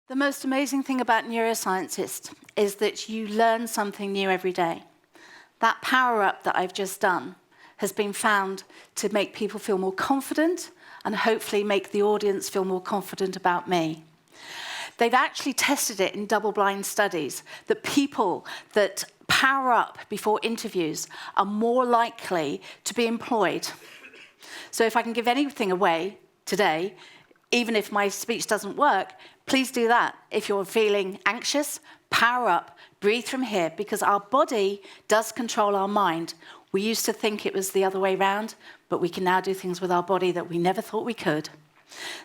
The most amazing thing about neuroscientists is that you learn something new every day. That power-up that I've just done has been found to make people feel more confident and hopefully make the audience feel more confident about me. They've actually tested it in double-blind studies that people that power up before interviews are more likely to be employed. So if I can give anything away today, even if my speech doesn't work, please do that. If you're feeling anxious, power up, breathe from here, because our body does control our mind. We used to think it was the other way around, but we can now do things with our body that we never thought we could.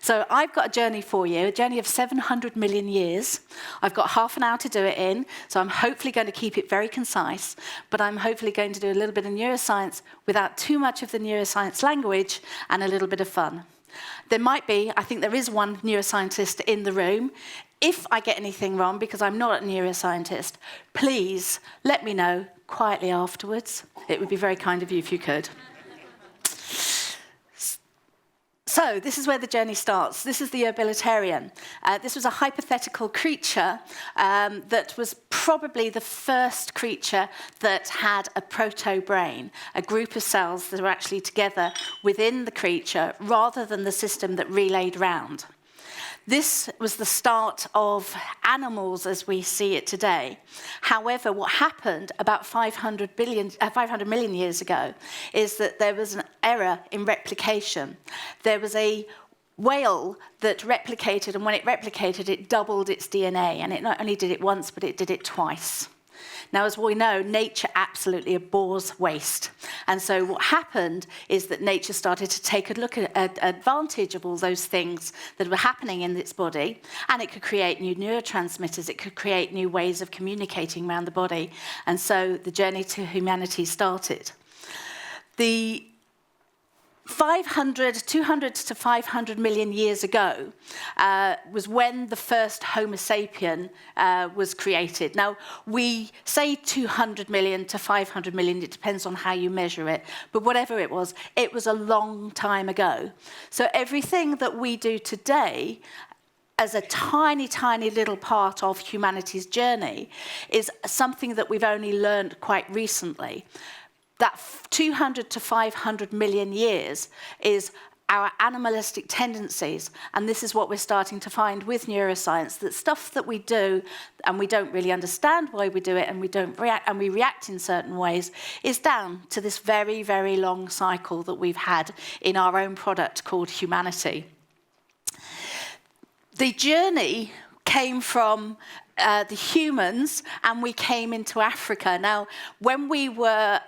So I've got a journey for you, a journey of 700 million years. I've got half an hour to do it in, so I'm hopefully going to keep it very concise, but I'm hopefully going to do a little bit of neuroscience without too much of the neuroscience language and a little bit of fun. There might be, I think there is one neuroscientist in the room. If I get anything wrong, because I'm not a neuroscientist, please let me know quietly afterwards. It would be very kind of you if you could. So this is where the journey starts. This is the utilitarian. This was a hypothetical creature that was probably the first creature that had a proto-brain, a group of cells that were actually together within the creature rather than the system that relayed round. This was the start of animals as we see it today. However, what happened about 500 million years ago is that there was an error in replication. There was a whale that replicated, and when it replicated, it doubled its DNA, and it not only did it once, but it did it twice. Now, as we know, nature absolutely abhors waste. And so what happened is that nature started to take a look at advantage of all those things that were happening in its body, and it could create new neurotransmitters, it could create new ways of communicating around the body. And so the journey to humanity started. The 200 to 500 million years ago was when the first Homo sapien was created. Now, we say 200 million to 500 million, it depends on how you measure it, but whatever it was a long time ago. So everything that we do today as a tiny, tiny little part of humanity's journey is something that we've only learned quite recently. That 200 to 500 million years is our animalistic tendencies, and this is what we're starting to find with neuroscience, that stuff that we do and we don't really understand why we do it, and we react in certain ways, is down to this very, very long cycle that we've had in our own product called humanity. The journey came from the humans, and we came into Africa. Now, when we were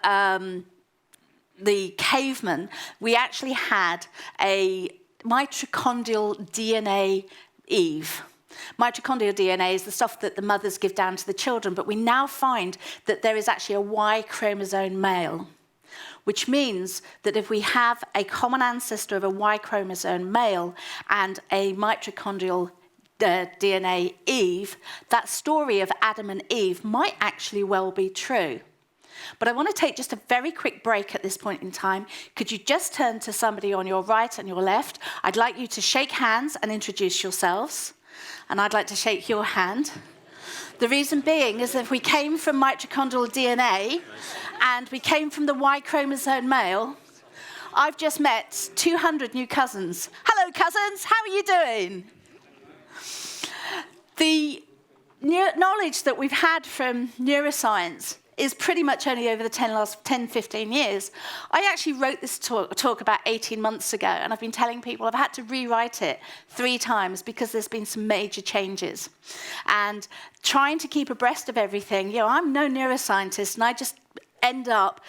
the cavemen, we actually had a mitochondrial DNA Eve. Mitochondrial DNA is the stuff that the mothers give down to the children, but we now find that there is actually a Y chromosome male, which means that if we have a common ancestor of a Y chromosome male and a mitochondrial DNA Eve, that story of Adam and Eve might actually well be true. But I want to take just a very quick break at this point in time. Could you just turn to somebody on your right and your left? I'd like you to shake hands and introduce yourselves. And I'd like to shake your hand. The reason being is that if we came from mitochondrial DNA and we came from the Y chromosome male, I've just met 200 new cousins. Hello, cousins. How are you doing? The knowledge that we've had from neuroscience is pretty much only over the last 10, 15 years. I actually wrote this talk about 18 months ago, and I've been telling people I've had to rewrite it 3 times because there's been some major changes. And trying to keep abreast of everything, I'm no neuroscientist, and I just end up,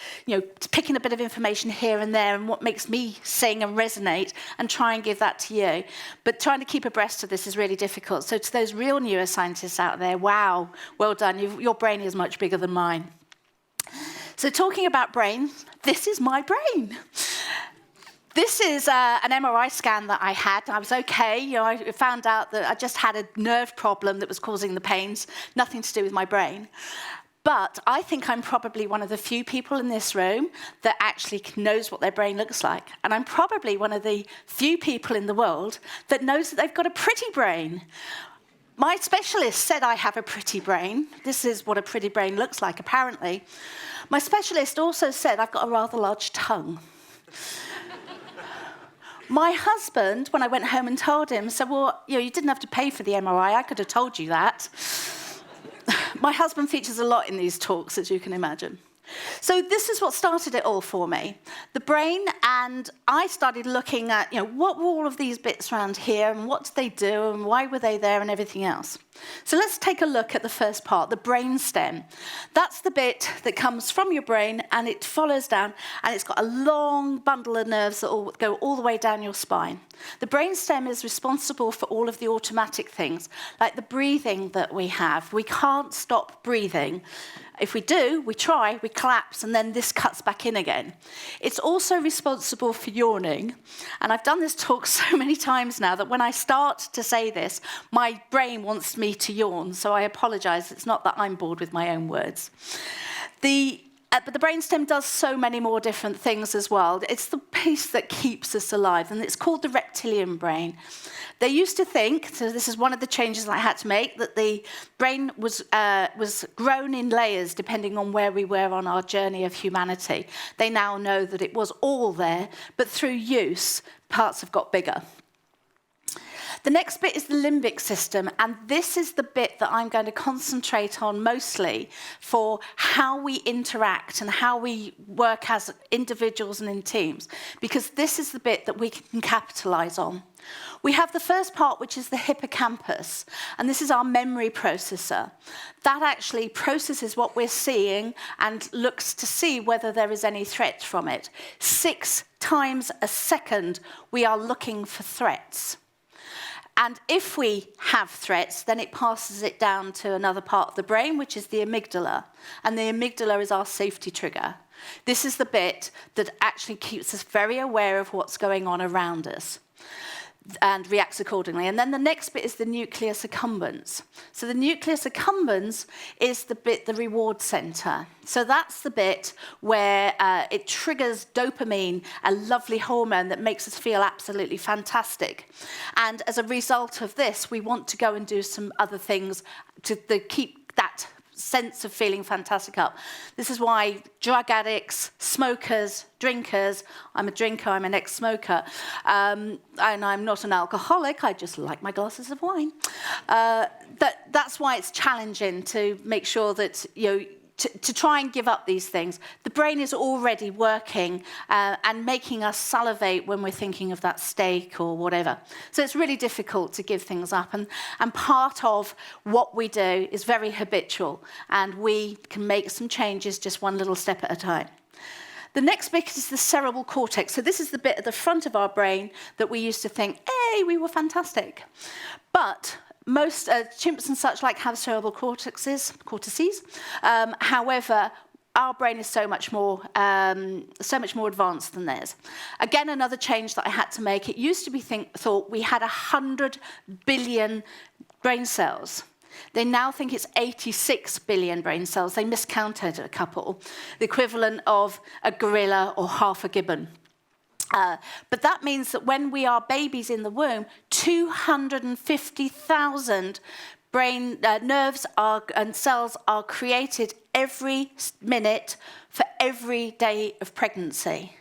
picking a bit of information here and there and what makes me sing and resonate and try and give that to you. But trying to keep abreast of this is really difficult. So to those real neuroscientists out there, wow, well done. Your brain is much bigger than mine. So talking about brain, this is my brain. This is an MRI scan that I had. I was okay. I found out that I just had a nerve problem that was causing the pains, nothing to do with my brain. But I think I'm probably one of the few people in this room that actually knows what their brain looks like. And I'm probably one of the few people in the world that knows that they've got a pretty brain. My specialist said I have a pretty brain. This is what a pretty brain looks like, apparently. My specialist also said I've got a rather large tongue. My husband, when I went home and told him, said, well, you didn't have to pay for the MRI. I could have told you that. My husband features a lot in these talks, as you can imagine. So this is what started it all for me. The brain, and I started looking at, what were all of these bits around here, and what did they do, and why were they there, and everything else. So let's take a look at the first part, the brain stem. That's the bit that comes from your brain, and it follows down, and it's got a long bundle of nerves that all go all the way down your spine. The brain stem is responsible for all of the automatic things, like the breathing that we have. We can't stop breathing. If we do, we try, we collapse, and then this cuts back in again. It's also responsible for yawning. And I've done this talk so many times now that when I start to say this, my brain wants me to yawn. So I apologize. It's not that I'm bored with my own words. But the brainstem does so many more different things as well. It's the piece that keeps us alive, and it's called the reptilian brain. They used to think, so this is one of the changes I had to make, that the brain was grown in layers depending on where we were on our journey of humanity. They now know that it was all there, but through use, parts have got bigger. The next bit is the limbic system, and this is the bit that I'm going to concentrate on mostly for how we interact and how we work as individuals and in teams, because this is the bit that we can capitalize on. We have the first part, which is the hippocampus, and this is our memory processor. That actually processes what we're seeing and looks to see whether there is any threat from it. 6 times a second, we are looking for threats. And if we have threats, then it passes it down to another part of the brain, which is the amygdala. And the amygdala is our safety trigger. This is the bit that actually keeps us very aware of what's going on around us and reacts accordingly. And then the next bit is the nucleus accumbens. So the nucleus accumbens is the bit, the reward center. So that's the bit where it triggers dopamine, a lovely hormone that makes us feel absolutely fantastic. And as a result of this, we want to go and do some other things to keep that sense of feeling fantastic up. This is why drug addicts, smokers, drinkers, I'm a drinker, I'm an ex-smoker, and I'm not an alcoholic, I just like my glasses of wine. That's why it's challenging to make sure that, to try and give up these things. The brain is already working and making us salivate when we're thinking of that steak or whatever. So it's really difficult to give things up. And part of what we do is very habitual, and we can make some changes just one little step at a time. The next bit is the cerebral cortex. So this is the bit at the front of our brain that we used to think, hey, we were fantastic. But most chimps and such like have cerebral cortices. However, our brain is so much more advanced than theirs. Again, another change that I had to make. It used to be thought we had 100 billion brain cells. They now think it's 86 billion brain cells. They miscounted a couple, the equivalent of a gorilla or half a gibbon. But that means that when we are babies in the womb, 250,000 brain nerves and cells are created every minute for every day of pregnancy.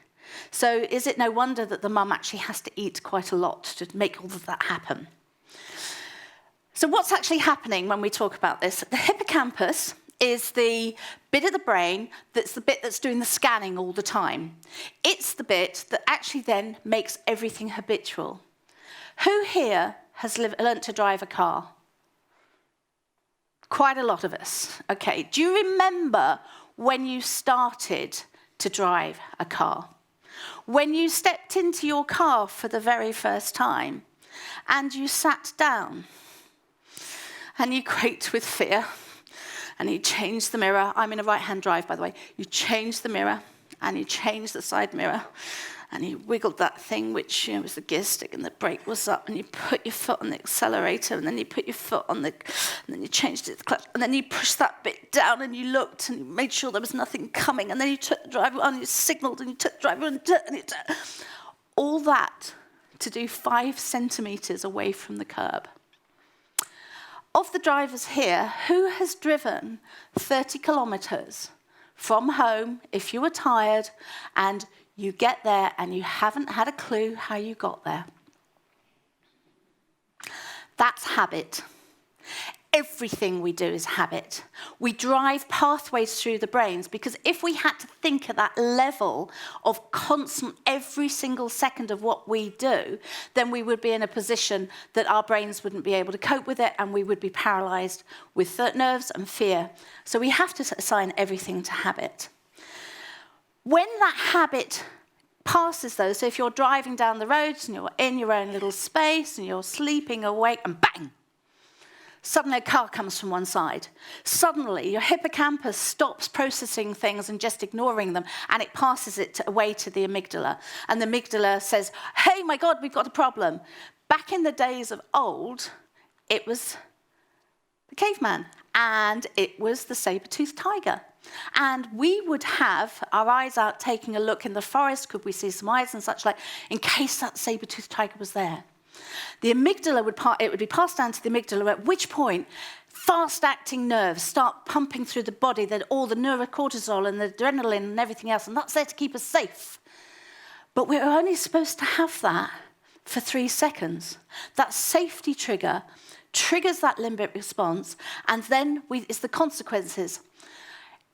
So is it no wonder that the mum actually has to eat quite a lot to make all of that happen? So what's actually happening when we talk about this? The hippocampus is the bit of the brain that's the bit that's doing the scanning all the time. It's the bit that actually then makes everything habitual. Who here has learnt to drive a car? Quite a lot of us. Okay, do you remember when you started to drive a car? When you stepped into your car for the very first time and you sat down and you quaked with fear, and you change the mirror. I'm in a right-hand drive, by the way. You change the mirror, and you change the side mirror, and you wiggled that thing, which was the gear stick, and the brake was up, and you put your foot on the accelerator, and then you put your foot on and then you changed it to the clutch, and then you pushed that bit down, and you looked, and you made sure there was nothing coming, and then you took the driver on, and you signalled, and you took the driver on, and you all that to do 5 centimetres away from the curb. Of the drivers here, who has driven 30 kilometres from home if you were tired and you get there and you haven't had a clue how you got there? That's habit. Everything we do is habit. We drive pathways through the brains because if we had to think at that level of constant every single second of what we do, then we would be in a position that our brains wouldn't be able to cope with it and we would be paralyzed with nerves and fear. So we have to assign everything to habit. When that habit passes though, so if you're driving down the roads and you're in your own little space and you're sleeping awake and bang, suddenly a car comes from one side. Suddenly your hippocampus stops processing things and just ignoring them, and it passes it away to the amygdala. And the amygdala says, hey, my God, we've got a problem. Back in the days of old, it was the caveman, and it was the saber-toothed tiger. And we would have our eyes out taking a look in the forest, could we see some eyes and such like, in case that saber-toothed tiger was there. The amygdala would be passed down to the amygdala, at which point fast-acting nerves start pumping through the body, that all the neurocortisol and the adrenaline and everything else, and that's there to keep us safe. But we're only supposed to have that for 3 seconds. That safety trigger triggers that limbic response, and then it's the consequences.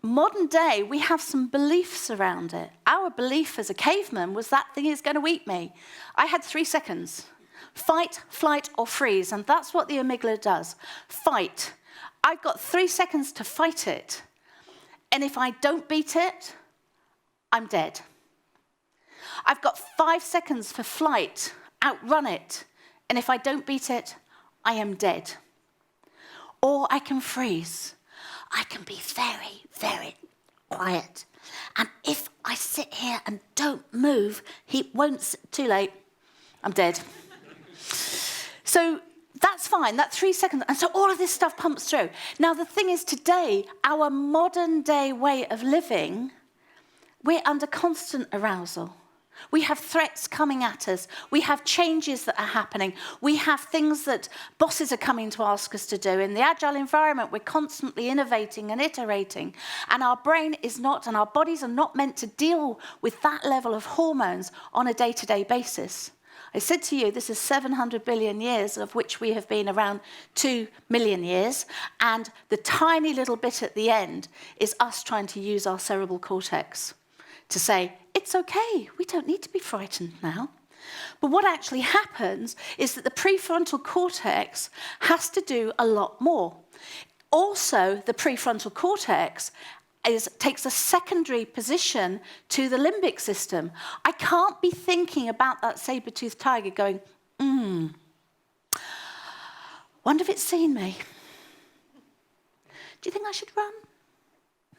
Modern day, we have some beliefs around it. Our belief as a caveman was that thing is going to eat me. I had 3 seconds. Fight, flight, or freeze, and that's what the amygdala does. Fight. I've got 3 seconds to fight it, and if I don't beat it, I'm dead. I've got 5 seconds for flight, outrun it, and if I don't beat it, I am dead. Or I can freeze. I can be very, very quiet, and if I sit here and don't move, too late, I'm dead. So that's fine, that 3 seconds. And so all of this stuff pumps through. Now, the thing is, today, our modern day way of living, we're under constant arousal. We have threats coming at us. We have changes that are happening. We have things that bosses are coming to ask us to do. In the agile environment, we're constantly innovating and iterating. And our brain is not, and our bodies are not meant to deal with that level of hormones on a day-to-day basis. I said to you, this is 700 billion years, of which we have been around 2 million years, and the tiny little bit at the end is us trying to use our cerebral cortex to say, it's okay, we don't need to be frightened now. But what actually happens is that the prefrontal cortex has to do a lot more. Also, the prefrontal cortex takes a secondary position to the limbic system. I can't be thinking about that saber-toothed tiger going, wonder if it's seen me. Do you think I should run?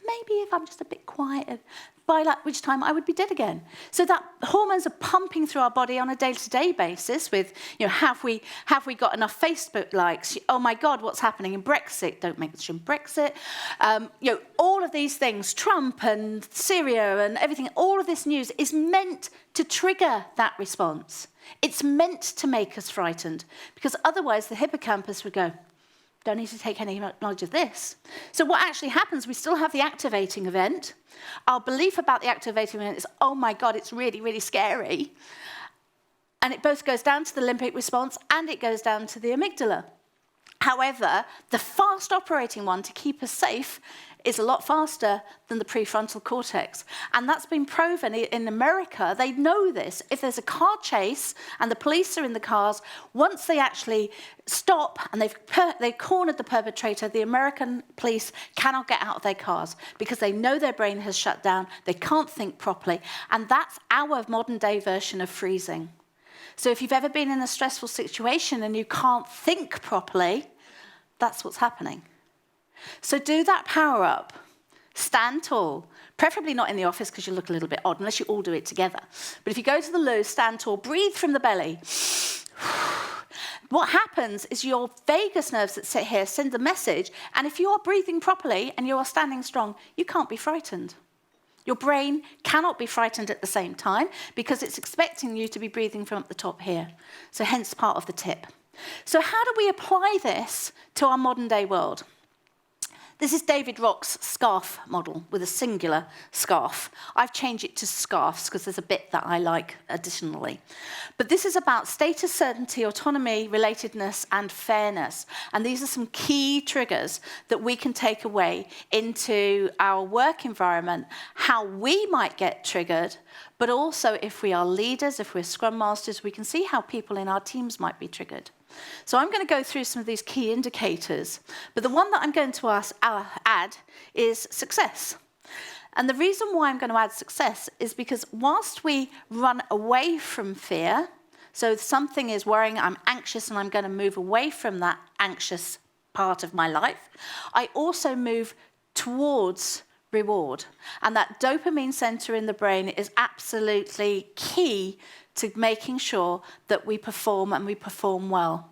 Maybe if I'm just a bit quiet, by which time I would be dead again. So that hormones are pumping through our body on a day-to-day basis with, have we got enough Facebook likes? Oh my God, what's happening in Brexit? Don't mention Brexit. All of these things, Trump and Syria and everything, all of this news is meant to trigger that response. It's meant to make us frightened, because otherwise the hippocampus would go, don't need to take any knowledge of this. So what actually happens, we still have the activating event. Our belief about the activating event is, oh my God, it's really, really scary. And it both goes down to the limbic response and it goes down to the amygdala. However, the fast operating one to keep us safe is a lot faster than the prefrontal cortex. And that's been proven in America. They know this. If there's a car chase and the police are in the cars, once they actually stop and they've cornered the perpetrator, the American police cannot get out of their cars because they know their brain has shut down. They can't think properly. And that's our modern day version of freezing. So if you've ever been in a stressful situation and you can't think properly, that's what's happening. So do that power up. Stand tall. Preferably not in the office because you look a little bit odd unless you all do it together. But if you go to the loo, stand tall, breathe from the belly. What happens is your vagus nerves that sit here send a message, and if you are breathing properly and you are standing strong, you can't be frightened. Your brain cannot be frightened at the same time because it's expecting you to be breathing from up the top here. So hence part of the tip. So how do we apply this to our modern day world? This is David Rock's scarf model with a singular scarf. I've changed it to scarves because there's a bit that I like additionally. But this is about status, certainty, autonomy, relatedness, and fairness. And these are some key triggers that we can take away into our work environment, how we might get triggered, but also if we are leaders, if we're scrum masters, we can see how people in our teams might be triggered. So I'm going to go through some of these key indicators, but the one that I'm going to add is success. And the reason why I'm going to add success is because whilst we run away from fear, so if something is worrying, I'm anxious and I'm going to move away from that anxious part of my life, I also move towards reward. And that dopamine center in the brain is absolutely key to making sure that we perform and we perform well.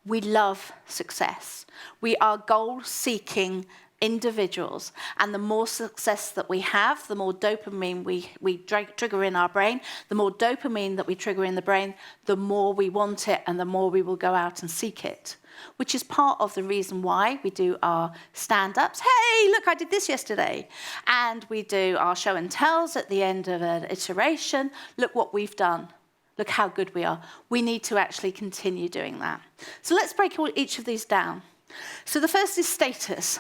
We love success. We are goal-seeking individuals, and the more success that we have, the more dopamine we trigger in our brain, the more dopamine that we trigger in the brain, the more we want it and the more we will go out and seek it, which is part of the reason why we do our stand-ups. Hey, look, I did this yesterday. And we do our show and tells at the end of an iteration. Look what we've done. Look how good we are. We need to actually continue doing that. So let's break each of these down. So the first is status.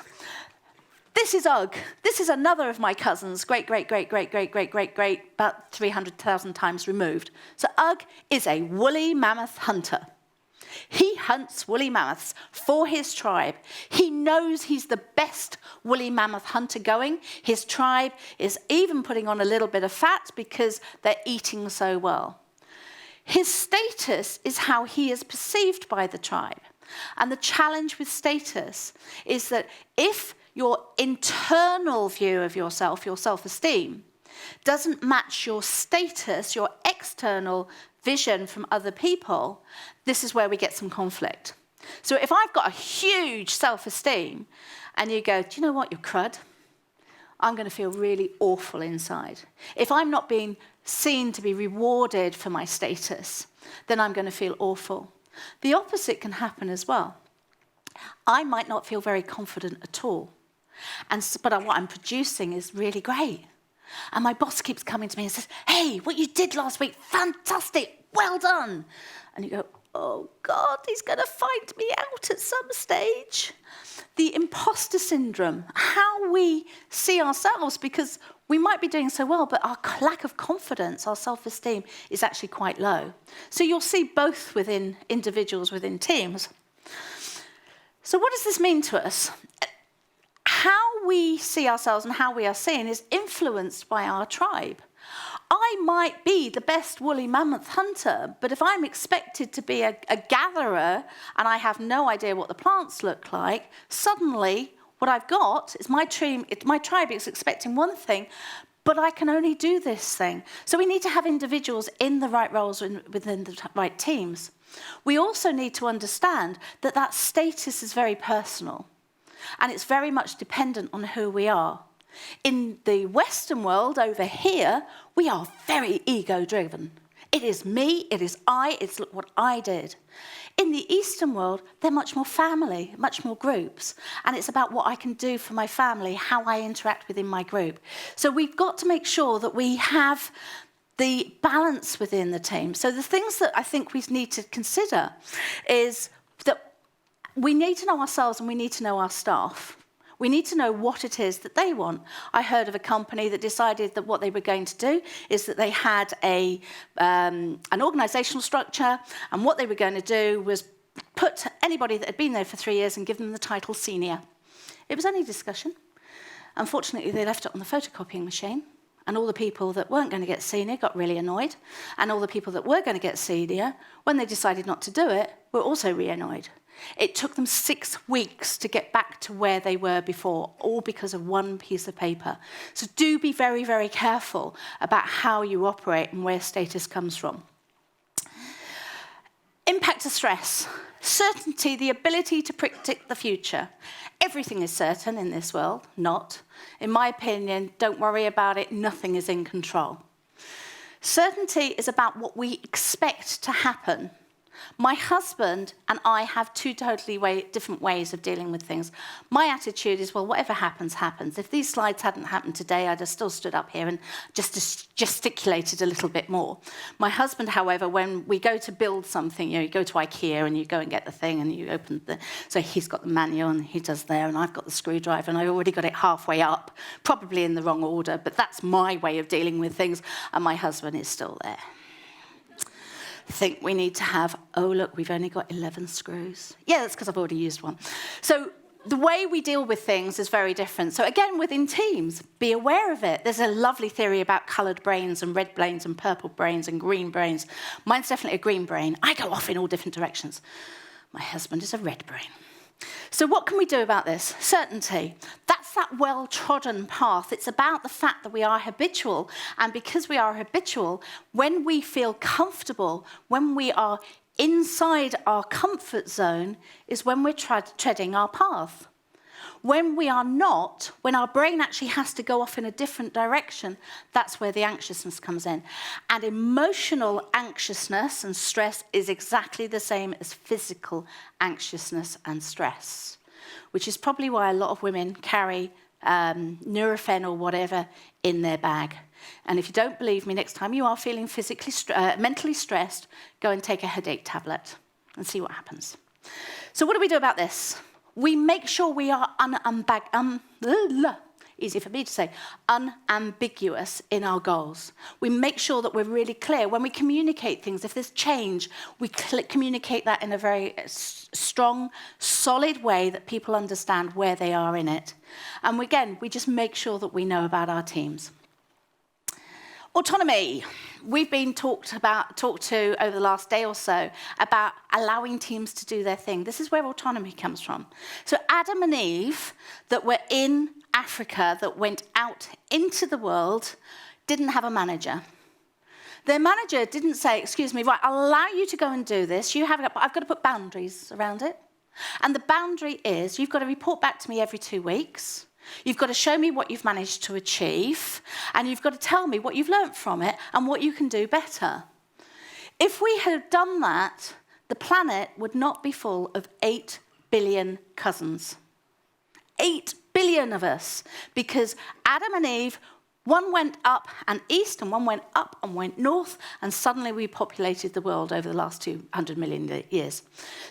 This is Ugg. This is another of my cousins, great, about 300,000 times removed. So Ugg is a woolly mammoth hunter. He hunts woolly mammoths for his tribe. He knows he's the best woolly mammoth hunter going. His tribe is even putting on a little bit of fat because they're eating so well. His status is how he is perceived by the tribe. And the challenge with status is that if your internal view of yourself, your self-esteem, doesn't match your status, your external vision from other people, this is where we get some conflict. So if I've got a huge self-esteem and you go, do you know what, you're crud, I'm going to feel really awful inside. If I'm not being seen to be rewarded for my status, then I'm going to feel awful. The opposite can happen as well. I might not feel very confident at all, but what I'm producing is really great. And my boss keeps coming to me and says, hey, what you did last week, fantastic, well done. And you go, oh God, he's going to find me out at some stage. The imposter syndrome, how we see ourselves, because we might be doing so well, but our lack of confidence, our self-esteem is actually quite low. So you'll see both within individuals, within teams. So what does this mean to us? How we see ourselves and how we are seen is influenced by our tribe. I might be the best woolly mammoth hunter, but if I'm expected to be a gatherer and I have no idea what the plants look like, suddenly what I've got is my tribe is expecting one thing, but I can only do this thing. So we need to have individuals in the right roles within the right teams. We also need to understand that that status is very personal, and it's very much dependent on who we are. In the Western world over here, we are very ego-driven. It is me, it is I, it's look what I did. In the Eastern world, they're much more family, much more groups. And it's about what I can do for my family, how I interact within my group. So we've got to make sure that we have the balance within the team. So the things that I think we need to consider is that we need to know ourselves and we need to know our staff. We need to know what it is that they want. I heard of a company that decided that what they were going to do is that they had an organisational structure, and what they were going to do was put anybody that had been there for 3 years and give them the title senior. It was only discussion. Unfortunately, they left it on the photocopying machine, and all the people that weren't going to get senior got really annoyed, and all the people that were going to get senior, when they decided not to do it, were also really annoyed. It took them 6 weeks to get back to where they were before, all because of one piece of paper. So do be very, very careful about how you operate and where status comes from. Impact of stress. Certainty, the ability to predict the future. Everything is certain in this world, not. In my opinion, don't worry about it, nothing is in control. Certainty is about what we expect to happen. My husband and I have two totally different ways of dealing with things. My attitude is, well, whatever happens, happens. If these slides hadn't happened today, I'd have still stood up here and just gesticulated a little bit more. My husband, however, when we go to build something, you go to IKEA and you go and get the thing and you open so he's got the manual and he does there, and I've got the screwdriver and I've already got it halfway up, probably in the wrong order, but that's my way of dealing with things, and my husband is still there. Think we need to have, oh, look, we've only got 11 screws. Yeah, that's because I've already used one. So the way we deal with things is very different. So again, within teams, be aware of it. There's a lovely theory about coloured brains and red brains and purple brains and green brains. Mine's definitely a green brain. I go off in all different directions. My husband is a red brain. So what can we do about this? Certainty. That's that well-trodden path. It's about the fact that we are habitual. And because we are habitual, when we feel comfortable, when we are inside our comfort zone, is when we're treading our path. When we are not, when our brain actually has to go off in a different direction, that's where the anxiousness comes in. And emotional anxiousness and stress is exactly the same as physical anxiousness and stress, which is probably why a lot of women carry Nurofen or whatever in their bag. And if you don't believe me, next time you are feeling mentally stressed, go and take a headache tablet and see what happens. So what do we do about this? We make sure we are easy for me to say, unambiguous in our goals. We make sure that we're really clear. When we communicate things, if there's change, we communicate that in a very strong, solid way that people understand where they are in it. And again, we just make sure that we know about our teams. Autonomy. We've been talked to over the last day or so about allowing teams to do their thing. This is where autonomy comes from. So Adam and Eve that were in Africa, that went out into the world, didn't have a manager. Their manager didn't say, excuse me, right, I'll allow you to go and do this. I've got to put boundaries around it. And the boundary is, you've got to report back to me every 2 weeks. You've got to show me what you've managed to achieve, and you've got to tell me what you've learnt from it and what you can do better. If we had done that, the planet would not be full of 8 billion cousins. 8 billion of us, because Adam and Eve, one went up and east, and one went up and went north, and suddenly we populated the world over the last 200 million years.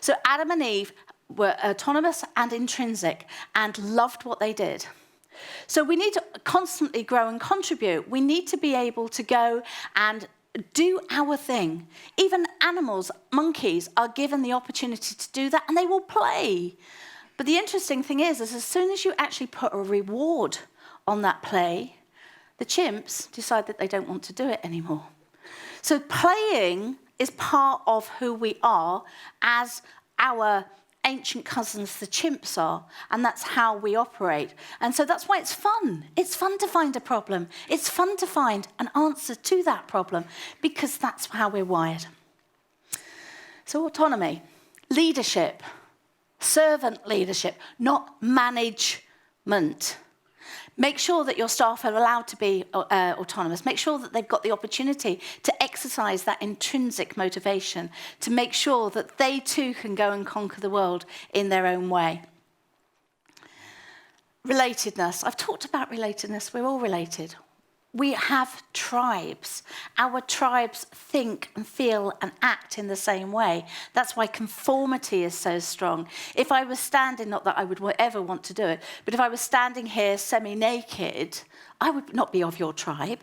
So Adam and Eve were autonomous and intrinsic and loved what they did. So we need to constantly grow and contribute. We need to be able to go and do our thing. Even animals, monkeys, are given the opportunity to do that, and they will play. But the interesting thing is as soon as you actually put a reward on that play, the chimps decide that they don't want to do it anymore. So playing is part of who we are as our ancient cousins, the chimps, are, and that's how we operate. And so that's why it's fun. It's fun to find a problem. It's fun to find an answer to that problem, because that's how we're wired. So autonomy, leadership, servant leadership, not management. Make sure that your staff are allowed to be autonomous. Make sure that they've got the opportunity to exercise that intrinsic motivation, to make sure that they too can go and conquer the world in their own way. Relatedness. I've talked about relatedness. We're all related. We have tribes. Our tribes think and feel and act in the same way. That's why conformity is so strong. If I was standing, not that I would ever want to do it, but if I was standing here semi-naked, I would not be of your tribe.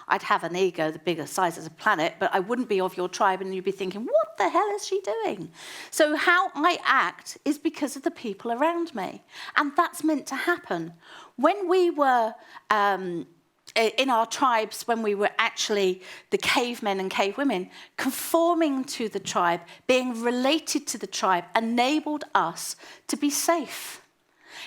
I'd have an ego the bigger size as a planet, but I wouldn't be of your tribe, and you'd be thinking, what the hell is she doing? So how I act is because of the people around me. And that's meant to happen. When we were in our tribes, when we were actually the cavemen and cavewomen, conforming to the tribe, being related to the tribe, enabled us to be safe.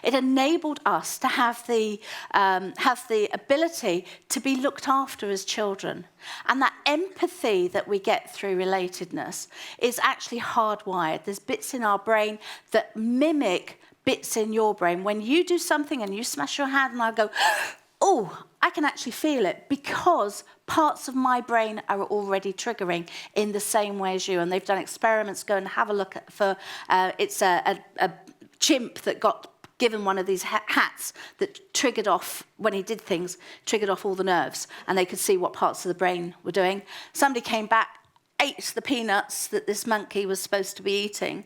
It enabled us to have the ability to be looked after as children. And that empathy that we get through relatedness is actually hardwired. There's bits in our brain that mimic bits in your brain. When you do something and you smash your hand and I go, oh, I can actually feel it because parts of my brain are already triggering in the same way as you. And they've done experiments. Go and have a look it's a chimp that got given one of these hats that triggered off, when he did things, triggered off all the nerves. And they could see what parts of the brain were doing. Somebody came back, ate the peanuts that this monkey was supposed to be eating,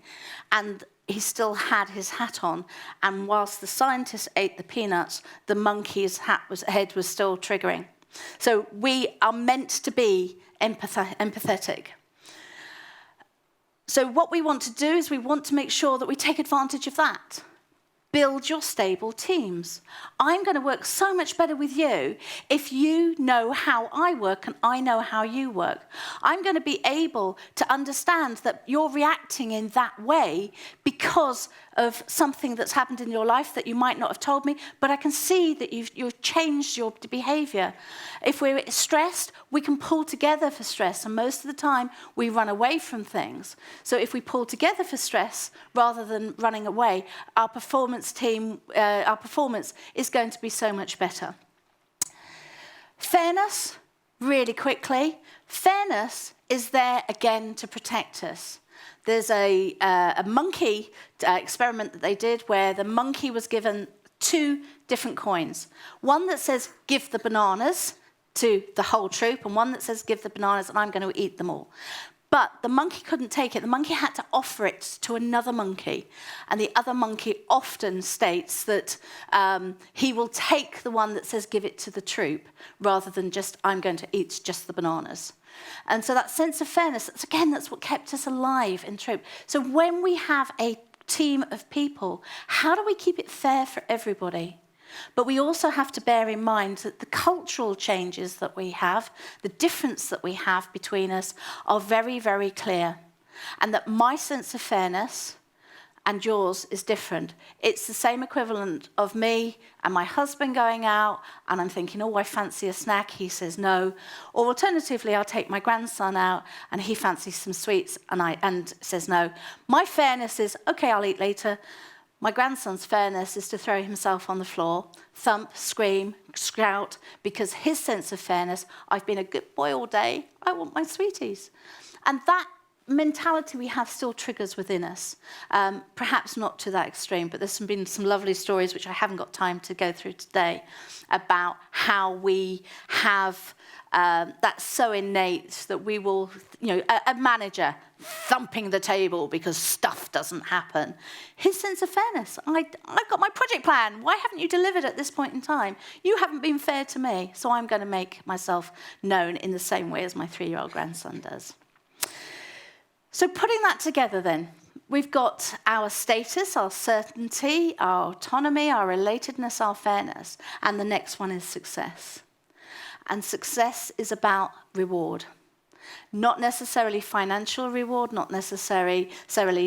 and he still had his hat on, and whilst the scientists ate the peanuts, the monkey's head was still triggering. So we are meant to be empathetic. So what we want to do is we want to make sure that we take advantage of that. Build your stable teams. I'm going to work so much better with you if you know how I work and I know how you work. I'm going to be able to understand that you're reacting in that way because of something that's happened in your life that you might not have told me, but I can see that you've changed your behavior. If we're stressed, we can pull together for stress, and most of the time we run away from things. So if we pull together for stress rather than running away, our performance is going to be so much better. Fairness, really quickly. Fairness is there again to protect us. There's a monkey experiment that they did where the monkey was given 2 different coins. One that says, give the bananas to the whole troop, and one that says, give the bananas and I'm going to eat them all. But the monkey couldn't take it. The monkey had to offer it to another monkey. And the other monkey often states that he will take the one that says, give it to the troop, rather than just, I'm going to eat just the bananas. And so that sense of fairness, that's what kept us alive in troop. So when we have a team of people, how do we keep it fair for everybody? But we also have to bear in mind that the cultural changes that we have, the difference that we have between us, are very, very clear. And that my sense of fairness and yours is different. It's the same equivalent of me and my husband going out, and I'm thinking, oh, I fancy a snack. He says no. Or alternatively, I'll take my grandson out, and he fancies some sweets, and says no. My fairness is, okay, I'll eat later. My grandson's fairness is to throw himself on the floor, thump, scream, shout, because his sense of fairness, I've been a good boy all day, I want my sweeties. And that mentality we have still triggers within us. Perhaps not to that extreme, but there's been some lovely stories, which I haven't got time to go through today, about how we have that's so innate that we will, a manager thumping the table because stuff doesn't happen. His sense of fairness, I've got my project plan. Why haven't you delivered at this point in time? You haven't been fair to me, so I'm going to make myself known in the same way as my 3-year-old grandson does. So putting that together then, we've got our status, our certainty, our autonomy, our relatedness, our fairness, and the next one is success. And success is about reward. Not necessarily financial reward, not necessarily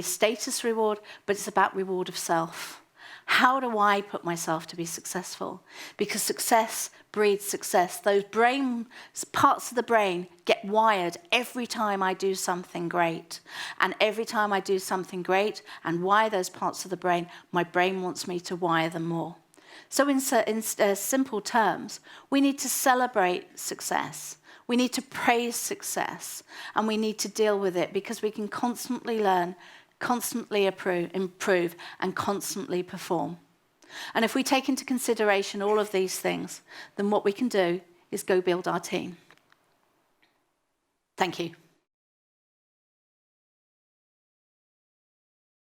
status reward, but it's about reward of self. How do I put myself to be successful? Because success breeds success. Those parts of the brain get wired every time I do something great. And every time I do something great and wire those parts of the brain, my brain wants me to wire them more. So in simple terms, we need to celebrate success. We need to praise success. And we need to deal with it because we can constantly learn, constantly improve, and constantly perform. And if we take into consideration all of these things, then what we can do is go build our team. Thank you.